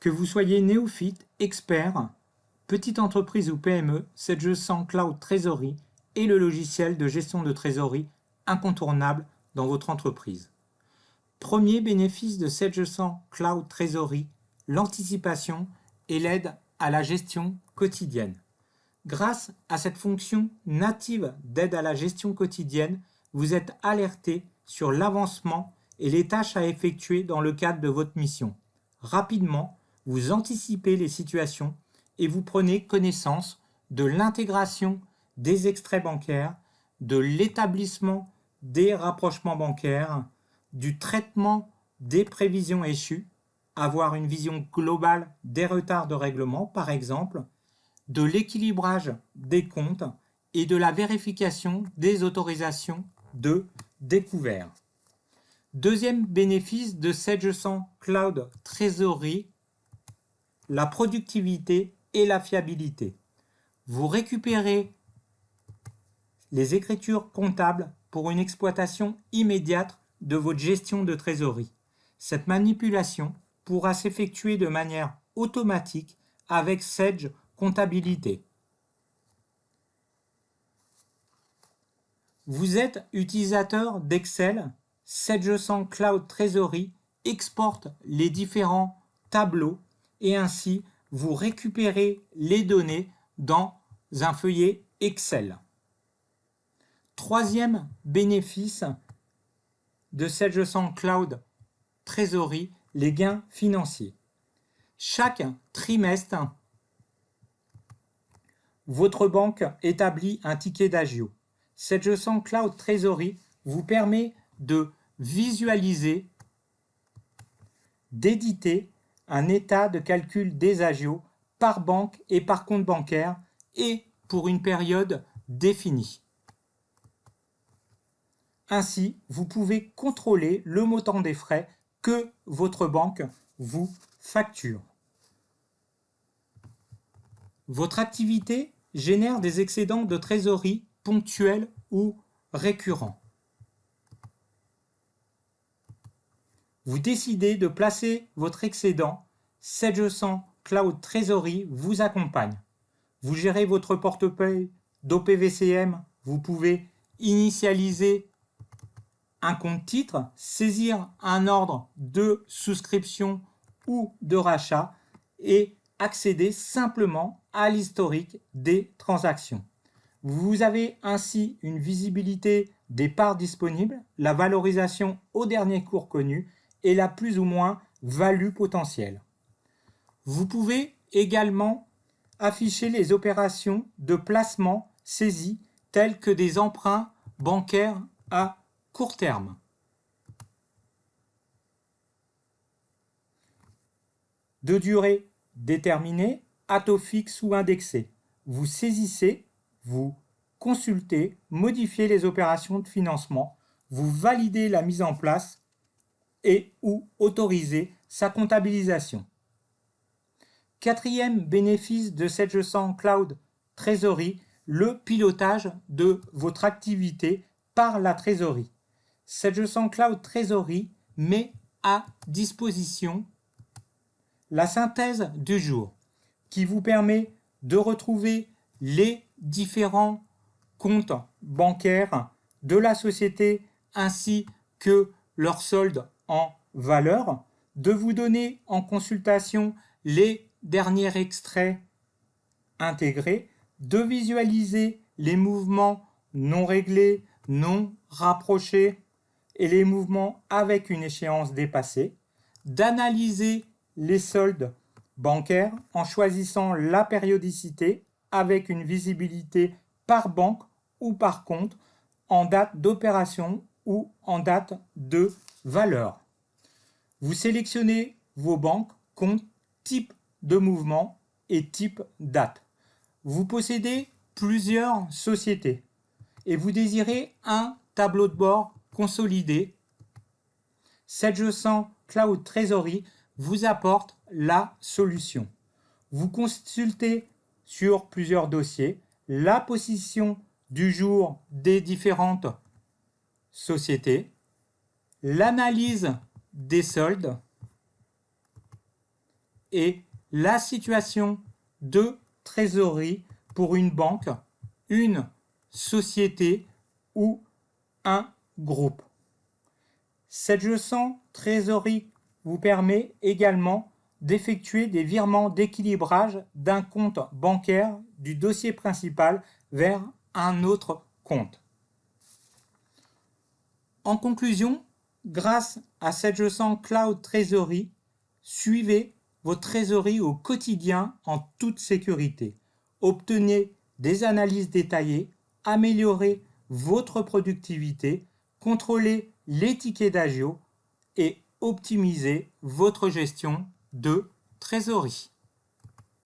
Que vous soyez néophyte, expert, petite entreprise ou PME, Sedge100 Cloud Trésorerie est le logiciel de gestion de trésorerie incontournable dans votre entreprise. Premier bénéfice de Sedge100 Cloud Trésorerie, l'anticipation et l'aide à la gestion quotidienne. Grâce à cette fonction native d'aide à la gestion quotidienne, vous êtes alerté sur l'avancement et les tâches à effectuer dans le cadre de votre mission. Rapidement, vous anticipez les situations et vous prenez connaissance de l'intégration des extraits bancaires, de l'établissement des rapprochements bancaires, du traitement des prévisions échues, avoir une vision globale des retards de règlement par exemple, de l'équilibrage des comptes et de la vérification des autorisations de découvert. Deuxième bénéfice de Sedge100 Cloud Trésorerie, la productivité et la fiabilité. Vous récupérez les écritures comptables pour une exploitation immédiate de votre gestion de trésorerie. Cette manipulation pourra s'effectuer de manière automatique avec Sedge Comptabilité. Vous êtes utilisateur d'Excel, Sedge100 Cloud Trésorerie exporte les différents tableaux et ainsi vous récupérez les données dans un feuillet Excel. Troisième bénéfice de Sedge100 Cloud Trésorerie, les gains financiers. Chaque trimestre, votre banque établit un ticket d'agio. Sedge100 Cloud Trésorerie vous permet de visualiser, d'éditer un état de calcul des agios par banque et par compte bancaire et pour une période définie. Ainsi, vous pouvez contrôler le montant des frais que votre banque vous facture. Votre activité génère des excédents de trésorerie ponctuels ou récurrents. Vous décidez de placer votre excédent, Sedge100 Cloud Trésorerie vous accompagne. Vous gérez votre portefeuille d'OPVCM, vous pouvez initialiser un compte titre, saisir un ordre de souscription ou de rachat et accéder simplement à l'historique des transactions. Vous avez ainsi une visibilité des parts disponibles, la valorisation au dernier cours connu et la plus ou moins value potentielle. Vous pouvez également afficher les opérations de placement saisies telles que des emprunts bancaires à court terme. De durée déterminée, à taux fixe ou indexé. Vous saisissez, vous consultez, modifiez les opérations de financement, vous validez la mise en place et ou autorisez sa comptabilisation. Quatrième bénéfice de Sedge100 Cloud Trésorerie, le pilotage de votre activité par la trésorerie. Sedge100 Cloud Trésorerie met à disposition la synthèse du jour qui vous permet de retrouver les différents comptes bancaires de la société ainsi que leur solde en valeur, de vous donner en consultation les derniers extraits intégrés, de visualiser les mouvements non réglés, non rapprochés et les mouvements avec une échéance dépassée, d'analyser les soldes bancaires en choisissant la périodicité avec une visibilité par banque ou par compte en date d'opération ou en date de valeur. Vous sélectionnez vos banques, comptes, type de mouvement et type date. Vous possédez plusieurs sociétés et vous désirez un tableau de bord consolidé. Sedge100 Cloud Trésorerie vous apporte la solution. Vous consultez sur plusieurs dossiers la position du jour des différentes sociétés, l'analyse des soldes est la situation de trésorerie pour une banque, une société ou un groupe. Cette leçon trésorerie vous permet également d'effectuer des virements d'équilibrage d'un compte bancaire du dossier principal vers un autre compte. En conclusion, grâce à cette leçon Cloud Trésorerie, suivez vos trésoreries au quotidien en toute sécurité. Obtenez des analyses détaillées, améliorez votre productivité, contrôlez les tickets d'agio et optimisez votre gestion de trésorerie.